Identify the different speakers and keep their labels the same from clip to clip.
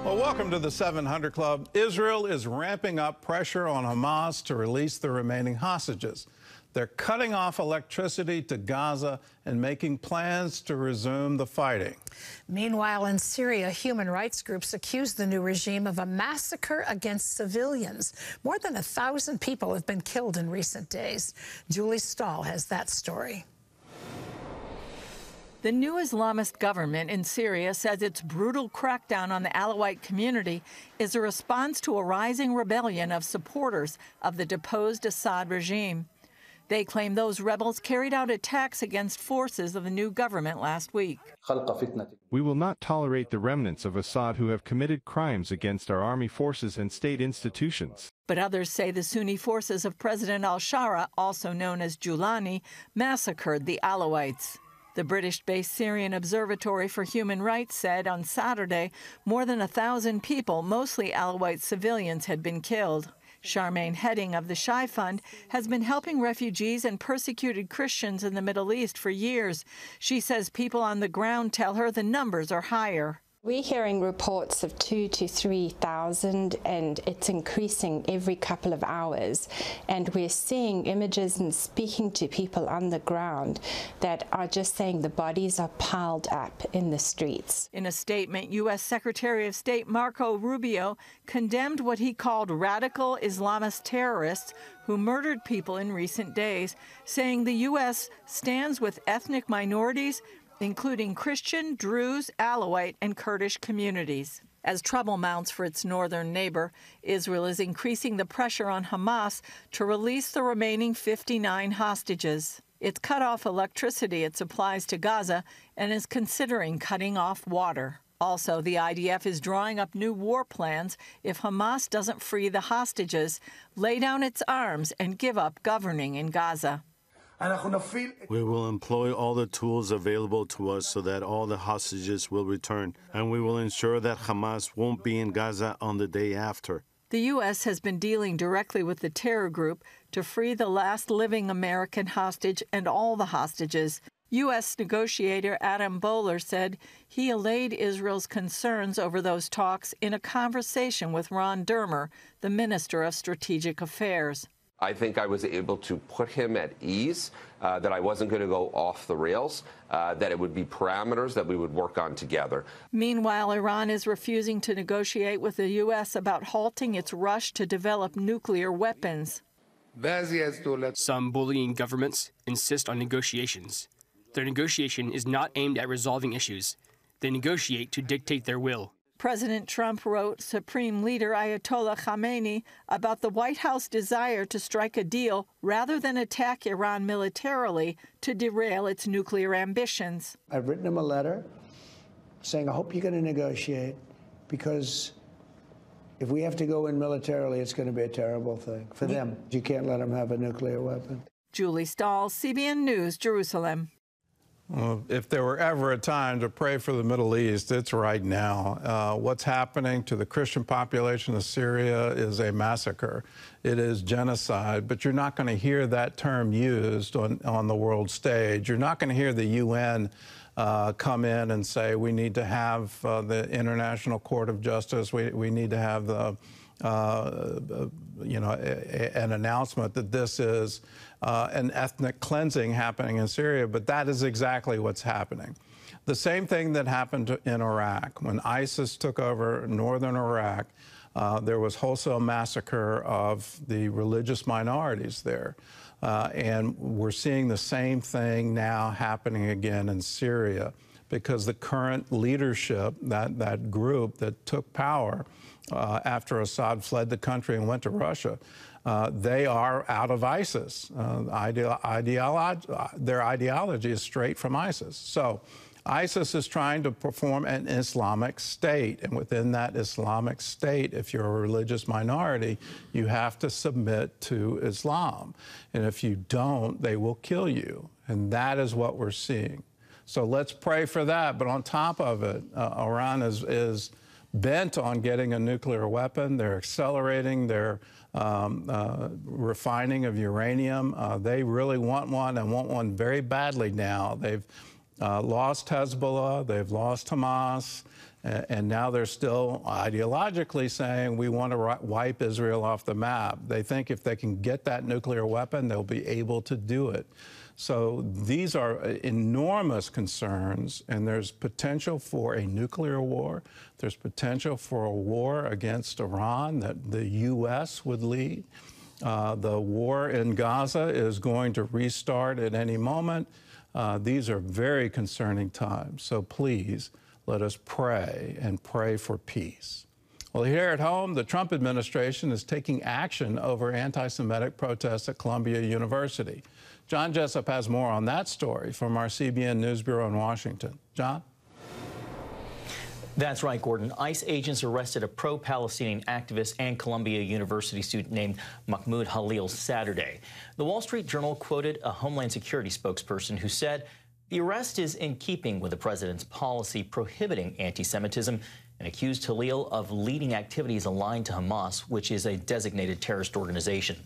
Speaker 1: Well, welcome to the 700 Club. Israel is ramping up pressure on Hamas to release the remaining hostages. They're cutting off electricity to Gaza and making plans to resume the fighting.
Speaker 2: Meanwhile, in Syria, human rights groups accuse the new regime of a massacre against civilians. More than 1,000 people have been killed in recent days. Julie Stahl has that story.
Speaker 3: The new Islamist government in Syria says its brutal crackdown on the Alawite community is a response to a rising rebellion of supporters of the deposed Assad regime. They claim those rebels carried out attacks against forces of the new government last week.
Speaker 4: We will not tolerate the remnants of Assad who have committed crimes against our army forces and state institutions.
Speaker 3: But others say the Sunni forces of President al-Shara, also known as Julani, massacred the Alawites. The British-based Syrian Observatory for Human Rights said on Saturday more than 1,000 people, mostly Alawite civilians, had been killed. Charmaine Heading of the Shai Fund has been helping refugees and persecuted Christians in the Middle East for years. She says people on the ground tell her the numbers are higher.
Speaker 5: We're hearing reports of 2,000 to 3,000, and it's increasing every couple of hours. And we're seeing images and speaking to people on the ground that are just saying the bodies are piled up in the streets.
Speaker 3: In a statement, U.S. Secretary of State Marco Rubio condemned what he called radical Islamist terrorists who murdered people in recent days, saying the U.S. stands with ethnic minorities, including Christian, Druze, Alawite, and Kurdish communities. As trouble mounts for its northern neighbor, Israel is increasing the pressure on Hamas to release the remaining 59 hostages. It's cut off electricity it supplies to Gaza and is considering cutting off water. Also, the IDF is drawing up new war plans if Hamas doesn't free the hostages, lay down its arms, and give up governing in Gaza.
Speaker 6: We will employ all the tools available to us so that all the hostages will return, and we will ensure that Hamas won't be in Gaza on the day after.
Speaker 3: The U.S. has been dealing directly with the terror group to free the last living American hostage and all the hostages. U.S. negotiator Adam Boehler said he allayed Israel's concerns over those talks in a conversation with Ron Dermer, the Minister of Strategic Affairs.
Speaker 7: I think I was able to put him at ease, that I wasn't going to go off the rails, that it would be parameters that we would work on together.
Speaker 3: Meanwhile, Iran is refusing to negotiate with the U.S. about halting its rush to develop nuclear weapons.
Speaker 8: Some bullying governments insist on negotiations. Their negotiation is not aimed at resolving issues. They negotiate to dictate their will.
Speaker 3: President Trump wrote Supreme Leader Ayatollah Khamenei about the White House desire to strike a deal rather than attack Iran militarily to derail its nuclear ambitions.
Speaker 9: I've written him a letter saying, I hope you're going to negotiate, because if we have to go in militarily, it's going to be a terrible thing for them. You can't let them have a nuclear weapon.
Speaker 3: Julie Stahl, CBN News, Jerusalem.
Speaker 1: Well, if there were ever a time to pray for the Middle East, it's right now. What's happening to the Christian population of Syria is a massacre. It is genocide, but you're not going to hear that term used on the world stage. You're not going to hear the UN come in and say we need to have the International Court of Justice. We need to have the an announcement that this is an ethnic cleansing happening in Syria, but that is exactly what's happening. The same thing that happened in Iraq. When ISIS took over northern Iraq, there was wholesale massacre of the religious minorities there. And we're seeing the same thing now happening again in Syria, because the current leadership, that group that took power after Assad fled the country and went to Russia, they are out of ISIS. Their ideology is straight from ISIS. So ISIS is trying to perform an Islamic state, and within that Islamic state, if you're a religious minority, you have to submit to Islam. And if you don't, they will kill you. And that is what we're seeing. So let's pray for that. But on top of it, Iran is bent on getting a nuclear weapon. They're accelerating their refining of uranium. They really want one, and want one very badly now. They've lost Hezbollah, they've lost Hamas, and now they're still ideologically saying we want to wipe Israel off the map. They think if they can get that nuclear weapon, they'll be able to do it. So these are enormous concerns, and there's potential for a nuclear war. There's potential for a war against Iran that the U.S. would lead. The war in Gaza is going to restart at any moment. These are very concerning times. So please, let us pray and pray for peace. Well, here at home, the Trump administration is taking action over anti-Semitic protests at Columbia University. John Jessup has more on that story from our CBN News Bureau in Washington. John?
Speaker 10: That's right, Gordon. ICE agents arrested a pro-Palestinian activist and Columbia University student named Mahmoud Halil Saturday. The Wall Street Journal quoted a Homeland Security spokesperson who said the arrest is in keeping with the president's policy prohibiting anti-Semitism and accused Halil of leading activities aligned to Hamas, which is a designated terrorist organization.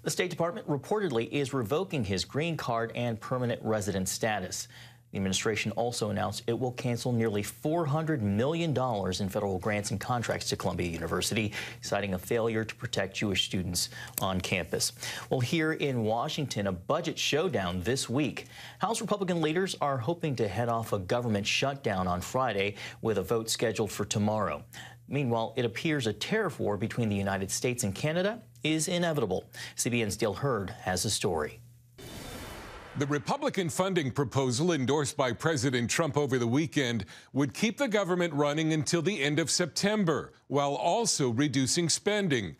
Speaker 10: The State Department reportedly is revoking his green card and permanent resident status. The administration also announced it will cancel nearly $400 million in federal grants and contracts to Columbia University, citing a failure to protect Jewish students on campus. Well, here in Washington, a budget showdown this week. House Republican leaders are hoping to head off a government shutdown on Friday with a vote scheduled for tomorrow. Meanwhile, it appears a tariff war between the United States and Canada is inevitable. CBN's Dale Hurd has a story.
Speaker 11: The Republican funding proposal endorsed by President Trump over the weekend would keep the government running until the end of September, while also reducing spending.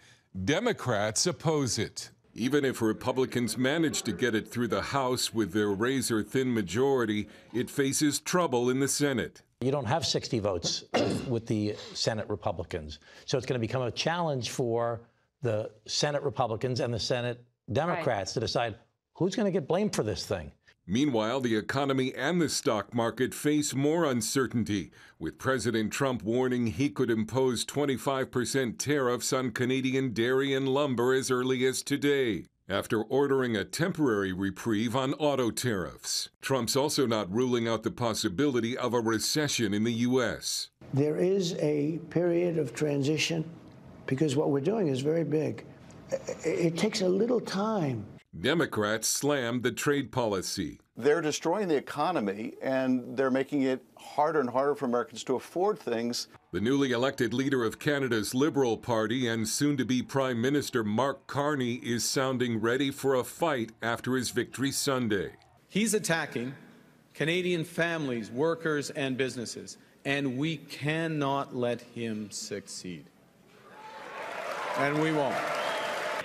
Speaker 11: Democrats oppose it. Even if Republicans manage to get it through the House with their razor-thin majority, it faces trouble in the Senate.
Speaker 12: You don't have 60 votes with the Senate Republicans. So it's going to become a challenge for the Senate Republicans and the Senate Democrats to decide who's going to get blamed for this thing.
Speaker 11: Meanwhile, the economy and the stock market face more uncertainty, with President Trump warning he could impose 25% tariffs on Canadian dairy and lumber as early as today, after ordering a temporary reprieve on auto tariffs. Trump's also not ruling out the possibility of a recession in the U.S.
Speaker 9: There is a period of transition because what we're doing is very big. It takes a little time.
Speaker 11: Democrats slammed the trade policy.
Speaker 13: They're destroying the economy, and they're making it harder and harder for Americans to afford things.
Speaker 11: The newly elected leader of Canada's Liberal Party and soon-to-be Prime Minister Mark Carney is sounding ready for a fight after his victory Sunday.
Speaker 14: He's attacking Canadian families, workers, and businesses, and we cannot let him succeed. And we won't.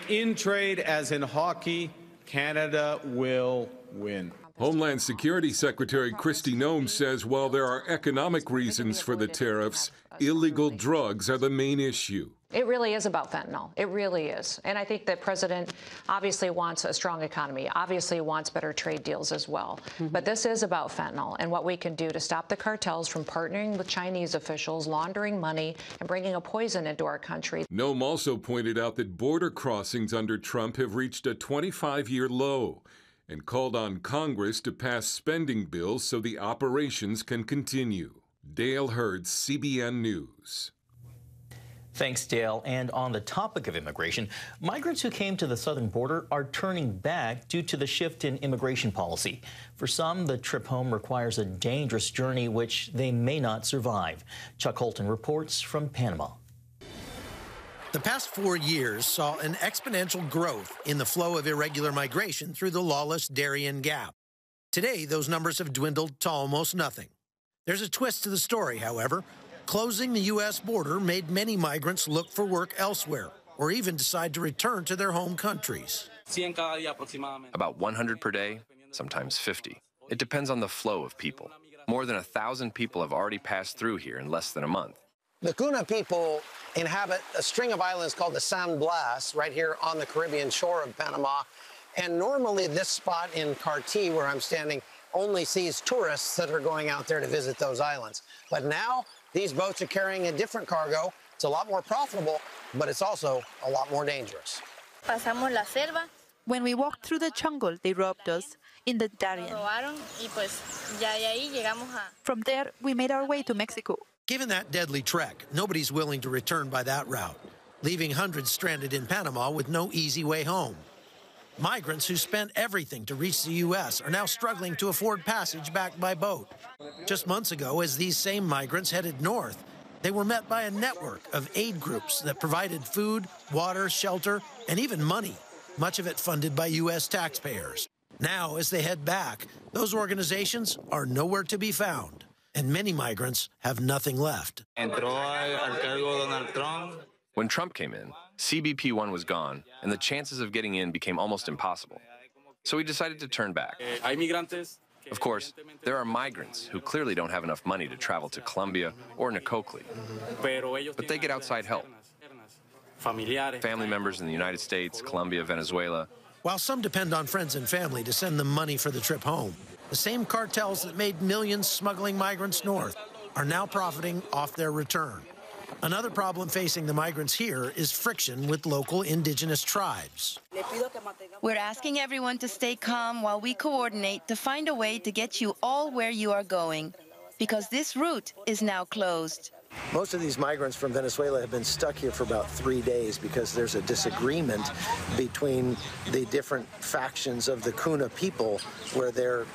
Speaker 14: In trade, as in hockey, Canada will win.
Speaker 11: Homeland Security Secretary Kristi Noem says while there are economic reasons for the tariffs, illegal drugs are the main issue.
Speaker 15: It really is about fentanyl. It really is. And I think the president obviously wants a strong economy, obviously wants better trade deals as well. But this is about fentanyl and what we can do to stop the cartels from partnering with Chinese officials, laundering money, and bringing a poison into our country.
Speaker 11: Noem also pointed out that border crossings under Trump have reached a 25-year low and called on Congress to pass spending bills so the operations can continue. Dale Hurd, CBN News.
Speaker 10: Thanks, Dale. And on the topic of immigration, migrants who came to the southern border are turning back due to the shift in immigration policy. For some, the trip home requires a dangerous journey which they may not survive. Chuck Holton reports from Panama.
Speaker 16: The past 4 years saw an exponential growth in the flow of irregular migration through the lawless Darien Gap. Today, those numbers have dwindled to almost nothing. There's a twist to the story, however. Closing the U.S. border made many migrants look for work elsewhere or even decide to return to their home countries.
Speaker 17: About 100 per day, sometimes 50. It depends on the flow of people. More than 1,000 people have already passed through here in less than a month.
Speaker 18: The Kuna people inhabit a string of islands called the San Blas right here on the Caribbean shore of Panama. And normally this spot in Carti, where I'm standing, only sees tourists that are going out there to visit those islands. But now these boats are carrying a different cargo. It's a lot more profitable, but it's also a lot more dangerous.
Speaker 19: When we walked through the jungle, they robbed us in the Darien. From there, we made our way to Mexico.
Speaker 16: Given that deadly trek, nobody's willing to return by that route, leaving hundreds stranded in Panama with no easy way home. Migrants who spent everything to reach the U.S. are now struggling to afford passage back by boat. Just months ago, as these same migrants headed north, they were met by a network of aid groups that provided food, water, shelter, and even money, much of it funded by U.S. taxpayers. Now, as they head back, those organizations are nowhere to be found, and many migrants have nothing left.
Speaker 17: When Trump came in, CBP-1 was gone, and the chances of getting in became almost impossible. So we decided to turn back. Of course, there are migrants who clearly don't have enough money to travel to Colombia or Nicoclí, but they get outside help. Family members in the United States, Colombia, Venezuela.
Speaker 16: While some depend on friends and family to send them money for the trip home, the same cartels that made millions smuggling migrants north are now profiting off their return. Another problem facing the migrants here is friction with local indigenous tribes.
Speaker 20: We're asking everyone to stay calm while we coordinate to find a way to get you all where you are going, because this route is now closed.
Speaker 18: Most of these migrants from Venezuela have been stuck here for about 3 days because there's a disagreement between the different factions of the Kuna people where they're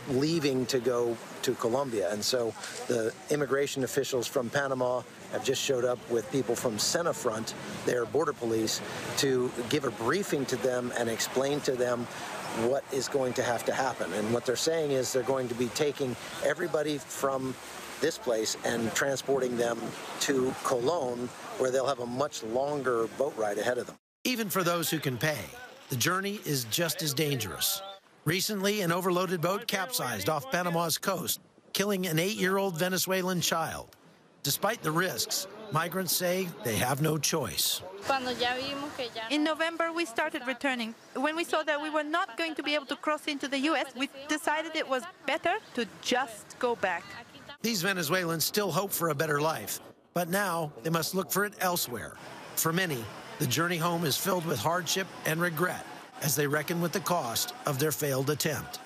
Speaker 18: leaving to go to Colombia. And so the immigration officials from Panama have just showed up with people from Senafront, their border police, to give a briefing to them and explain to them what is going to have to happen. And what they're saying is they're going to be taking everybody from this place and transporting them to Colón, where they'll have a much longer boat ride ahead of them.
Speaker 16: Even for those who can pay, the journey is just as dangerous. Recently, an overloaded boat capsized off Panama's coast, killing an 8-year-old Venezuelan child. Despite the risks, migrants say they have no choice.
Speaker 19: In November, we started returning. When we saw that we were not going to be able to cross into the U.S., we decided it was better to just go back.
Speaker 16: These Venezuelans still hope for a better life, but now they must look for it elsewhere. For many, the journey home is filled with hardship and regret as they reckon with the cost of their failed attempt.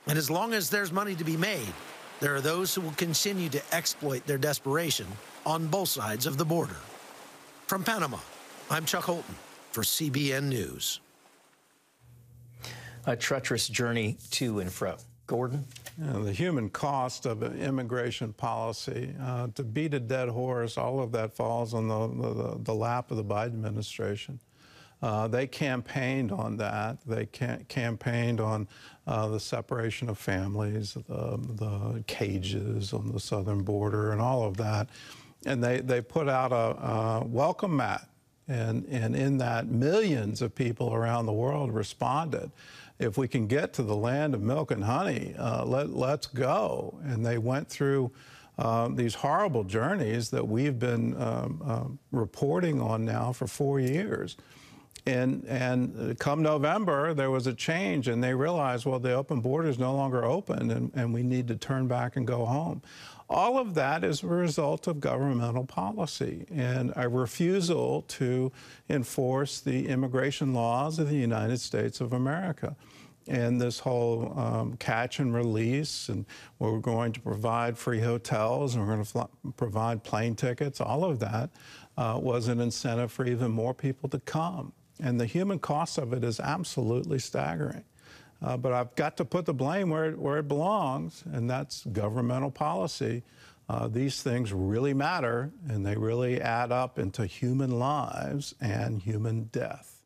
Speaker 16: And as long as there's money to be made, there are those who will continue to exploit their desperation on both sides of the border. From Panama, I'm Chuck Holton for CBN News.
Speaker 10: A treacherous journey to and fro. Gordon?
Speaker 1: The human cost of immigration policy, to beat a dead horse, all of that falls on the lap of the Biden administration. They campaigned on that. They campaigned on the separation of families, the cages on the southern border, and all of that. And they put out a welcome mat. And in that, millions of people around the world responded. If we can get to the land of milk and honey, let's go. And they went through these horrible journeys that we've been reporting on now for 4 years. And come November, there was a change, and they realized, well, the open border is no longer open, and we need to turn back and go home. All of that is a result of governmental policy and a refusal to enforce the immigration laws of the United States of America. And this whole catch and release, and we're going to provide free hotels, and we're going to provide plane tickets, all of that was an incentive for even more people to come. And the human cost of it is absolutely staggering. But I've got to put the blame where it belongs, and that's governmental policy. These things really matter, and they really add up into human lives and human death.